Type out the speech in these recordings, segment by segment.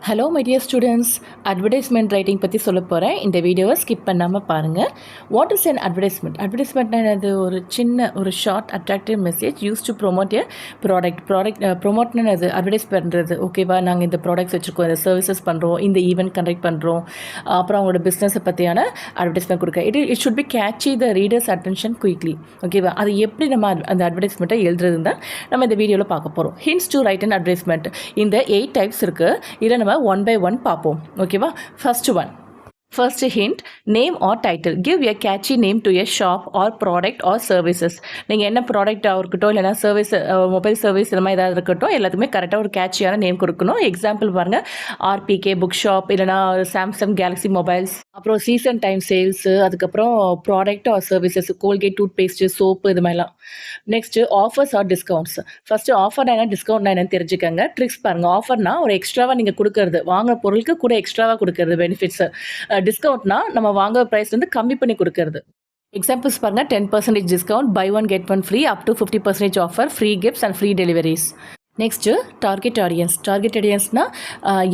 Hello my dear students, advertisement writing பற்றி சொல்ல போகிறேன். இந்த வீடியோவை ஸ்கிப் பண்ணாமல் பாருங்கள். What is an advertisement? அட்வர்டைஸ்மெண்ட்னா அது ஒரு short attractive message use to promote a product ப்ரொமோட்னு அது அட்வர்டைஸ் பண்ணுறது. ஓகேவா, நாங்கள் இந்த ப்ராடக்ட்ஸ் வச்சுருக்கோம், இந்த சர்வீசஸ் பண்ணுறோம், இந்த ஈவெண்ட் கண்டக்ட் பண்ணுறோம், அப்புறம் அவங்களோட பிஸ்னஸை பற்றியான அட்வர்டைஸ்மெண்ட் கொடுக்க. It should be catchy the readers attention quickly. ஓகேவா, அது எப்படி நம்ம அந்த அட்வர்டைஸ்மெண்ட்டை எழுதுறதுன்னு தான் நம்ம இந்த வீடியோவில் பார்க்க போகிறோம். Hints to right an advertisement. இந்த 8 டைப்ஸ் இருக்குது. இதில் நம்ம ஒன் பை ஒன் பார்ப்போம். ஓகேவா, First hint, name or title. Give a catchy name to a shop or product or services. நீங்கள் என்ன ப்ராடக்டாக இருக்கட்டும், இல்லைனா சர்வீஸ், மொபைல் சர்வீஸ் இந்த மாதிரி ஏதாவது இருக்கட்டும், எல்லாத்துக்குமே கரெக்டாக ஒரு கேட்சியான நேம் கொடுக்கணும். எக்ஸாம்பிள் பாருங்கள், ஆர்பிகே புக் ஷாப், இல்லைனா சாம்சங் கேலக்ஸி மொபைல்ஸ், அப்புறம் சீசன் டைம் சேல்ஸு, அதுக்கப்புறம் product or services, Colgate toothpaste, soap, இது மாதிரிலாம். Next offers or discounts. First ஆஃபர்னா என்ன, டிஸ்கவுண்ட்னா என்னன்னு தெரிஞ்சுக்கங்க. ட்ரிக்ஸ் பாருங்கள். ஆஃபர்னா ஒரு எக்ஸ்ட்ராவாக நீங்கள் கொடுக்கறது, வாங்குற பொருளுக்கு கூட எக்ஸ்ட்ராவாக கொடுக்கறது பெனிஃபிட்ஸ். டிஸ்கவுண்ட்னா நம்ம வாங்குற ப்ரைஸ் வந்து கம்மி பண்ணி கொடுக்கறது. எக்ஸாம்பிள்ஸ் பாருங்கள், 10% discount, buy one get one free, up to 50% offer, free gifts and free deliveries. Next target audience. Target ஆடியன்ஸ்னால்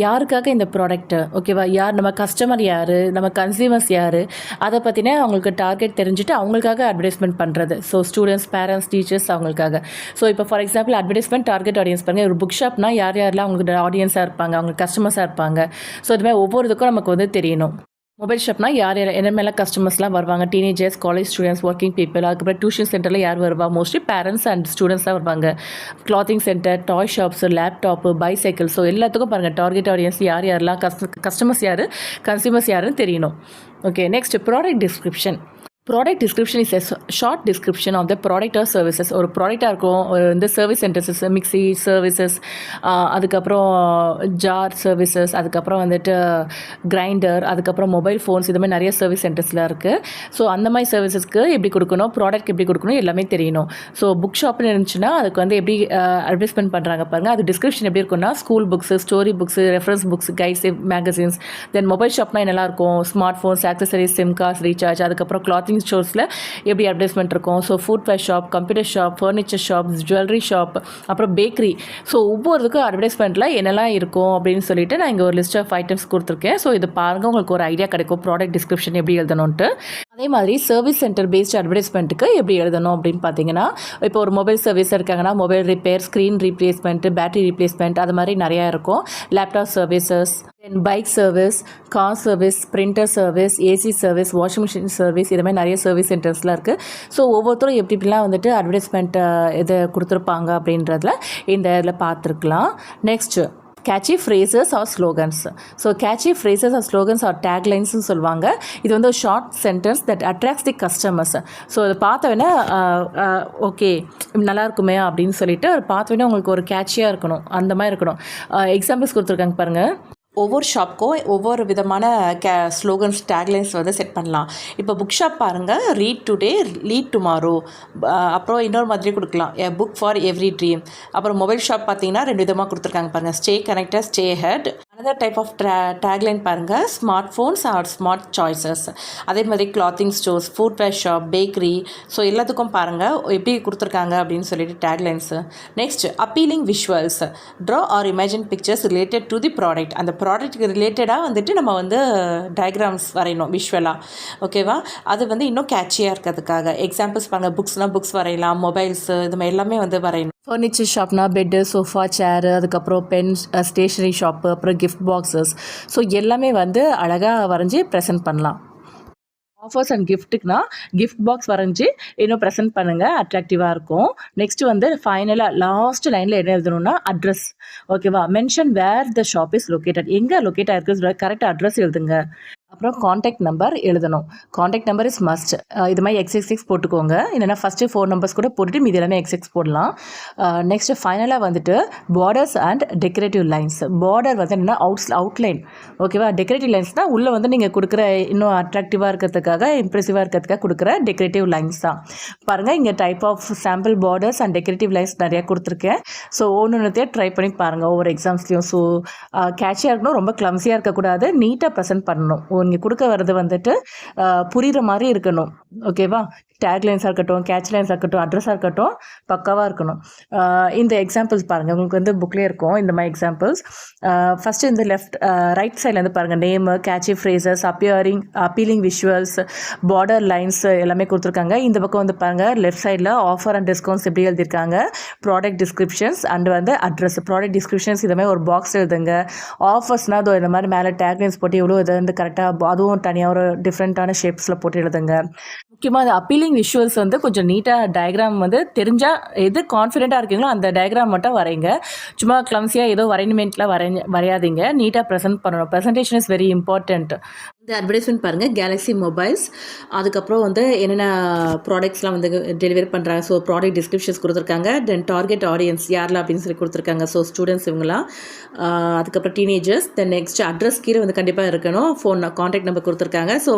யாருக்காக இந்த ப்ராடக்ட்டு, ஓகேவா, யார் நம்ம கஸ்டமர், யார் நம்ம கன்சியூமர்ஸ், யார், அதை பற்றின அவங்களுக்கு டார்கெட் தெரிஞ்சுட்டு அவங்களுக்காக அட்வர்டைஸ்மெண்ட் பண்ணுறது. ஸோ ஸ்டூடெண்ட்ஸ், பேரண்ட்ஸ், டீச்சர்ஸ், அவங்களுக்காக. ஸோ இப்போ for example advertisement target audience பாருங்கள். ஒரு புக் ஷாப்னால் யாரெல்லாம் அவங்களுக்கு ஆடியன்ஸாக இருப்பாங்க, அவங்க கஸ்டமர்ஸாக இருப்பாங்க. ஸோ இதுமாதிரி ஒவ்வொரு இதுக்கும் நமக்கு வந்து தெரியணும். மொபைல் ஷாப்னா யார் என்ன மேலே கஸ்டமர்ஸ்லாம் வருவாங்க, teenagers, college students, working people, அதுக்கப்புறம் டியூஷன் சென்டரில் யார் வருவா, மோஸ்ட்லி பேரண்ட்ஸ் அண்ட் ஸ்டூடெண்ட்ஸ் தான் வருவாங்க. Clothing centre, toy shops, laptop, bicycle, so எல்லாத்துக்கும் பாருங்கள் டார்கெட் ஆடியன்ஸ் யாரெல்லாம் கஸ்டமர்ஸ் யார், கன்சியூமர்ஸ் யாருன்னு தெரியணும். Okay, next product description. Product description is a short description of the product or services. ஒரு ப்ராடக்டாக இருக்கும், இந்த சர்வீஸ் சென்டர்ஸஸ், மிக்சி சர்வீசஸ், அதுக்கப்புறம் ஜார் சர்வீசஸ், அதுக்கப்புறம் வந்துட்டு கிரைண்டர், அதுக்கப்புறம் மொபைல் ஃபோன்ஸ், இது மாதிரி நிறைய சர்வீஸ் சென்டர்ஸ்லாம் இருக்குது. ஸோ அந்த மாதிரி சர்வீசஸ்க்கு எப்படி கொடுக்கணும், ப்ராடக்ட் எப்படி கொடுக்கணும், எல்லாமே தெரியணும். ஸோ புக் ஷாப்னு இருந்துச்சுன்னா அதுக்கு வந்து எப்படி அட்வர்டைஸ்மெண்ட் பண்ணுறாங்க பாருங்கள். அது டிஸ்கிரிப்ஷன் எப்படி இருக்குன்னா, school books, story books, reference books, guides, magazines. Then mobile ஷாப்னா என்னெல்லாம் இருக்கும், smartphones, accessories, sim cards, recharge, அதுக்கப்புறம் கிளாத்திங் ஸ்டோர்ஸில் எப்படி அட்வர்டைஸ்மெண்ட் இருக்கும். So footwear shop, computer shop, furniture shop, jewellery shop, அப்புறம் பேக்கரி. ஸோ ஒவ்வொருத்துக்கும் அட்வர்டைஸ்மெண்ட்டில் என்னெல்லாம் இருக்கும் அப்படின்னு சொல்லிட்டு நான் இங்கே ஒரு லிஸ்ட் ஆஃப் ஐட்டம்ஸ் கொடுத்துருக்கேன். ஸோ இது பாருங்கள், உங்களுக்கு ஒரு ஐடியா கிடைக்கும் ப்ராடக்ட் டிஸ்கிரிப்ஷன் எப்படி எழுதணுன்ட்டு. அதே மாதிரி சர்வீஸ் சென்டர் பேஸ்ட் அட்வர்டைஸ்மெண்ட்டுக்கு எப்படி எழுதணும் அப்படின்னு பார்த்தீங்கன்னா, இப்போ ஒரு மொபைல் சர்வீஸ் இருக்காங்கன்னா mobile repair, screen replacement, battery replacement, அது மாதிரி நிறையா இருக்கும். லேப்டாப் சர்வீசஸ், தென் bike service, car service, printer service, AC service, washing machine service, இது மாதிரி நிறைய சர்வீஸ் சென்டர்ஸ்லாம் இருக்குது. ஸோ ஒவ்வொருத்தரும் எப்படி இப்படிலாம் வந்துட்டு அட்வர்டைஸ்மெண்ட் இதை கொடுத்துருப்பாங்க அப்படின்றதுல இந்த இதில் பார்த்துருக்கலாம். Next catchy phrases or slogans. So catchy phrases or slogans or taglines சொல்லுவாங்க. இது வந்து ஒரு short sentence that attracts the customers. So அதை பார்த்தோன்னா ஓகே நல்லா இருக்குமே அப்படின்னு சொல்லிட்டு பார்த்தோன்னா உங்களுக்கு ஒரு கேட்சியாக இருக்கணும், அந்த மாதிரி இருக்கணும். எக்ஸாம்பிள்ஸ் கொடுத்துருக்காங்க பாருங்கள். ஒவ்வொரு ஷாப்புக்கும் ஒவ்வொரு விதமான ஸ்லோகன்ஸ், டேக்லைன்ஸ் வந்து செட் பண்ணலாம். இப்போ புக் ஷாப் பாருங்கள், ரீட் டுடே லீட் டுமாரோ. அப்புறம் இன்னொரு மாதிரி கொடுக்கலாம், a book for every dream. அப்புறம் மொபைல் ஷாப் பார்த்தீங்கன்னா 2 விதமாக கொடுத்துருக்காங்க பாருங்கள், stay connected, stay ahead. Another type of tagline பாருங்கள், smart phones are smart choices. அதே மாதிரி clothing stores, footwear shop, bakery. So எல்லாத்துக்கும் பாருங்கள் எப்படி கொடுத்துருக்காங்க அப்படின்னு சொல்லிட்டு taglines. Next appealing visuals. Draw or imagine pictures related to the product. அந்த ப்ராடக்ட்டுக்கு ரிலேட்டடாக வந்துட்டு நம்ம வந்து டயக்ராம்ஸ் வரையணும் விஷுவலாக. ஓகேவா, அது வந்து இன்னும் கேட்சியாக இருக்கிறதுக்காக. எக்ஸாம்பிள்ஸ் பாருங்கள், புக்ஸ்னால் புக்ஸ் வரையலாம், மொபைல்ஸு, இது மாதிரி எல்லாமே வந்து வரையணும். ஃபர்னிச்சர் ஷாப்னா பெட்டு, சோஃபா, சேரு, அதுக்கப்புறம் பென், ஸ்டேஷ்னரி ஷாப்பு, அப்புறம் கிஃப்ட் பாக்ஸஸ். ஸோ எல்லாமே வந்து அழகாக வரைஞ்சி ப்ரெசென்ட் பண்ணலாம். ஆஃபர்ஸ் அண்ட் கிஃப்ட்டுக்குனா கிஃப்ட் பாக்ஸ் வரைஞ்சி இன்னும் ப்ரெசென்ட் பண்ணுங்கள், அட்ராக்டிவாக இருக்கும். நெக்ஸ்ட்டு வந்து ஃபைனலாக லாஸ்ட் லைனில் என்ன எழுதணும்னா அட்ரஸ். ஓகேவா, mention where the shop is located. எங்கே லொக்கேட் ஆகிருக்கு கரெக்ட் அட்ரஸ் எழுதுங்க. அப்புறம் காண்டாக்ட் நம்பர் எழுதணும். Contact number is must. இது மாதிரி XXX போட்டுக்கோங்க, இல்லைனா ஃபஸ்ட்டு 4 நம்பர்ஸ் கூட போட்டுட்டு மீது எல்லாமே XX போடலாம். நெக்ஸ்ட்டு ஃபைனலாக வந்துட்டு borders and decorative lines. Border வந்து என்னென்னா அவுட்லைன். ஓகேவா, டெக்கரேட்டிவ் லைன்ஸ்னால் உள்ளே வந்து நீங்கள் கொடுக்குற இன்னும் அட்ராக்டிவாக இருக்கிறதுக்காக, இம்ப்ரெசிவாக இருக்கிறதுக்காக கொடுக்குற டெக்கரேட்டிவ் லைன்ஸ் தான். பாருங்கள், இங்கே type of sample borders and decorative lines நிறையா கொடுத்துருக்கேன். ஸோ ஒன்றுத்தையே ட்ரை பண்ணி பாருங்கள் ஒவ்வொரு எக்ஸாம்ஸ்லையும். ஸோ கேட்சியாக இருக்கணும், ரொம்ப கிளம்ஸியாக இருக்கக்கூடாது, நீட்டாக ப்ரெசென்ட் பண்ணணும். இங்கே கொடுக்க வர்றது வந்துட்டு புரிகிற மாதிரி இருக்கணும். ஓகேவா? டேக்லைன்ஸாக இருக்கட்டும், கேட்ச்லைன்ஸாக இருக்கட்டும், அட்ரஸாக இருக்கட்டும், பக்காவாக இருக்கணும். இந்த எக்ஸாம்பிள்ஸ் பாருங்கள், உங்களுக்கு வந்து புக்லேயே இருக்கும் இந்த மாதிரி எக்ஸாம்பிள்ஸ். ஃபஸ்ட்டு இந்த ரைட் சைட்லேருந்து பாருங்கள், name, catchy phrases, appealing visuals, border lines எல்லாமே கொடுத்துருக்காங்க. இந்த பக்கம் வந்து பாருங்கள், லெஃப்ட் சைடில் ஆஃபர் அண்ட் டிஸ்கவுண்ட்ஸ் எப்படி எழுதியிருக்காங்க, ப்ராடக்ட் டிஸ்கிரிப்ஷன்ஸ் அண்ட் வந்து அட்ரஸ். ப்ராடக்ட் டிஸ்கிரிப்ஷன்ஸ் இந்த மாதிரி ஒரு பாக்ஸ் எழுதுங்க. ஆஃபர்ஸ்னால் அது இந்த மாதிரி மேலே டேக்லைன்ஸ் போட்டு எவ்வளோ இதை வந்து கரெக்டாக அதுவும் தனியாக ஒரு டிஃப்ரெண்ட்டான ஷேப்ஸில் போட்டு எழுதுங்க. முக்கியமாக அந்த அப்பீலிங் விஷுவல்ஸ் வந்து கொஞ்சம் நீட்டாக டயக்ராம் வந்து தெரிஞ்சால் எது கான்ஃபிடென்ட்டாக இருக்கீங்களோ அந்த டயக்ராம் மட்டும் வரைங்க. சும்மா கிளம்ஸியாக ஏதோ வரையணுமெண்ட்லாம் வரையாதீங்க. நீட்டாக ப்ரெசென்ட் பண்ணணும். Presentation is very important. இந்த அட்வர்டைஸ்மெண்ட் பாருங்கள், கேலக்ஸி மொபைல்ஸ், அதுக்கப்புறம் வந்து என்னென்ன ப்ராடக்ட்ஸ்லாம் வந்து டெலிவரி பண்ணுறாங்க. ஸோ ப்ராடக்ட் டிஸ்கிரிப்ஷன்ஸ் கொடுத்துருக்காங்க. தென் டார்கெட் ஆடியன்ஸ் யாரெல்லாம் அப்படின்னு சொல்லி கொடுத்துருக்காங்க. ஸோ ஸ்டூடெண்ட்ஸ் இவங்களாம், அதுக்கப்புறம் டீனேஜர்ஸ். தென் நெக்ஸ்ட் அட்ரஸ் கீழே வந்து கண்டிப்பாக இருக்கணும். ஃபோன் கான்டாக்ட் நம்பர் கொடுத்துருக்காங்க. ஸோ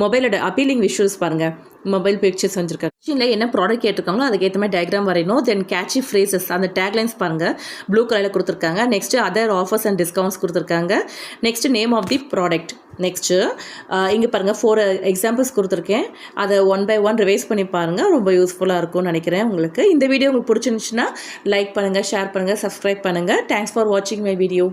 மொபைலோட அப்பீலிங் விஷுவல்ஸ் பாருங்கள், மொபைல் பிக்சர்ஸ் வந்துருக்காங்க. கொஸ்டினில் என்ன ப்ராடக்ட் கேட்டிருக்காங்களோ அதுக்கேற்ற மாதிரி டயக்ராம் வரையணும். தென் கேட்சி ஃப்ரேசஸ், அந்த டேக்லைன்ஸ் பாருங்கள், ப்ளூ கலரில் கொடுத்துருக்காங்க. Next other offers and discounts கொடுத்துருக்காங்க. Next name of the product. Next இங்கே பாருங்கள், 4 எக்ஸாம்பிள்ஸ் கொடுத்துருக்கேன். அதை 1 by 1 ரிவைஸ் பண்ணி பாருங்கள். ரொம்ப யூஸ்ஃபுல்லாக இருக்கும்னு நினைக்கிறேன் உங்களுக்கு. இந்த வீடியோ உங்களுக்கு பிடிச்சிருந்துச்சுன்னா லைக் பண்ணுங்கள், ஷேர் பண்ணுங்கள், சப்ஸ்கிரைப் பண்ணுங்கள். தேங்க்ஸ் ஃபார் வாட்சிங் மை வீடியோ.